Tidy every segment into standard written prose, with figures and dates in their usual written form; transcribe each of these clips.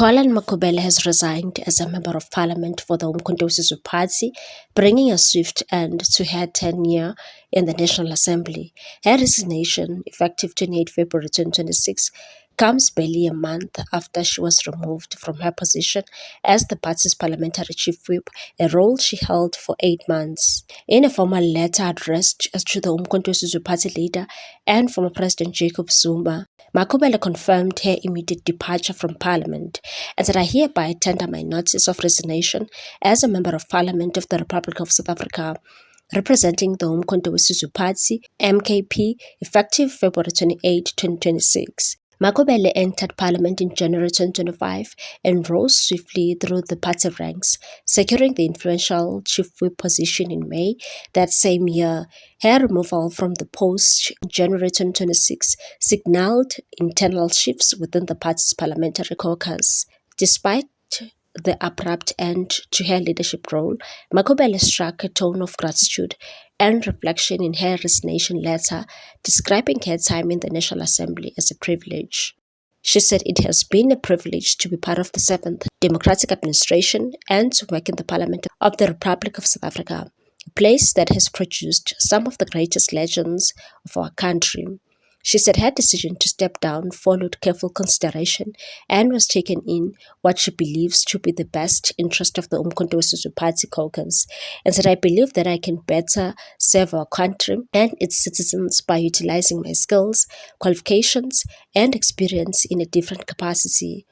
Colin Makubele has resigned as a Member of Parliament for the Umkhonto weSizwe Party, bringing a swift end to her tenure in the National Assembly. Her resignation, effective 28 February 2026, comes barely a month after she was removed from her position as the party's parliamentary chief whip, a role she held for 8 months. In a formal letter addressed to the Umkhonto weSizwe Party leader and former President Jacob Zuma, Makubele confirmed her immediate departure from Parliament and said, "I hereby tender my notice of resignation as a Member of Parliament of the Republic of South Africa, representing the Umkhonto weSizwe Party, MKP, effective February 28, 2026. Makubele entered Parliament in January 2025 and rose swiftly through the party ranks, securing the influential chief whip position in May that same year. Her removal from the post in January 2026 signaled internal shifts within the party's parliamentary caucus. Despite the abrupt end to her leadership role, Makubele struck a tone of gratitude and reflection in her resignation letter, describing her time in the National Assembly as a privilege. She said, "It has been a privilege to be part of the 7th Democratic Administration and to work in the Parliament of the Republic of South Africa, a place that has produced some of the greatest legends of our country." She said her decision to step down followed careful consideration and was taken in what she believes to be the best interest of the Umkhonto weSizwe Party caucus, and said, "I believe that I can better serve our country and its citizens by utilizing my skills, qualifications, and experience in a different capacity."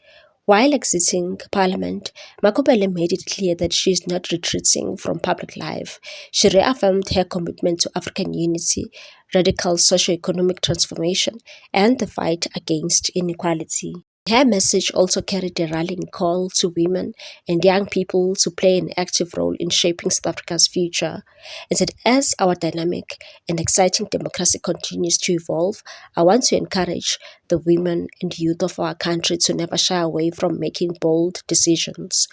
While exiting Parliament, Makubele made it clear that she is not retreating from public life. She reaffirmed her commitment to African unity, radical socio-economic transformation, and the fight against inequality. Her message also carried a rallying call to women and young people to play an active role in shaping South Africa's future, and said, "As our dynamic and exciting democracy continues to evolve, I want to encourage the women and youth of our country to never shy away from making bold decisions."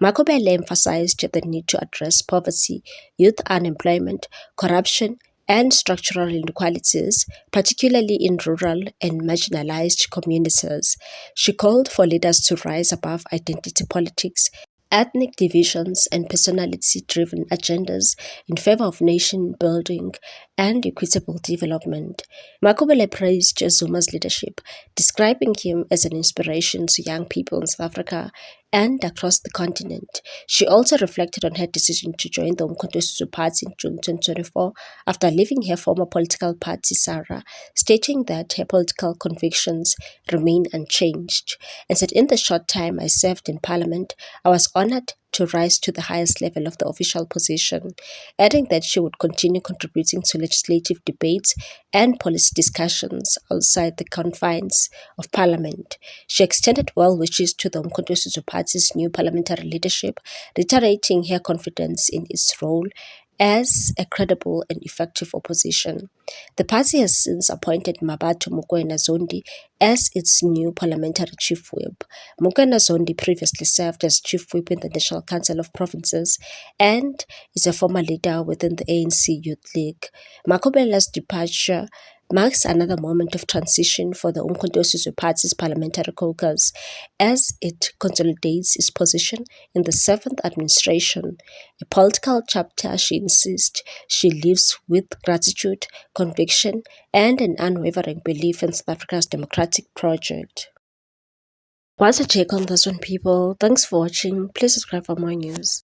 Makubele emphasized the need to address poverty, youth unemployment, corruption, and structural inequalities, particularly in rural and marginalized communities. She called for leaders to rise above identity politics, ethnic divisions, and personality-driven agendas in favor of nation-building and equitable development. Makubele praised Zuma's leadership, describing him as an inspiration to young people in South Africa and across the continent. She also reflected on her decision to join the Umkhonto weSizwe Party in June 2024 after leaving her former political party, SARA, stating that her political convictions remain unchanged, and said, "In the short time I served in Parliament, I was honored to rise to the highest level of the official position," adding that she would continue contributing to legislative debates and policy discussions outside the confines of Parliament. She extended well wishes to the Umkhonto weSizwe Party's new parliamentary leadership, reiterating her confidence in its role as a credible and effective opposition. The party has since appointed Mabato Mokoena Zondi as its new parliamentary chief whip. Mokoena Zondi previously served as chief whip in the National Council of Provinces and is a former leader within the ANC Youth League. Makubele's departure marks another moment of transition for the Umkhonto weSizwe Party's parliamentary caucus as it consolidates its position in the 7th administration, a political chapter she insists she lives with gratitude, conviction, and an unwavering belief in South Africa's democratic project. What's a take on this one, people? Thanks for watching. Please subscribe for more news.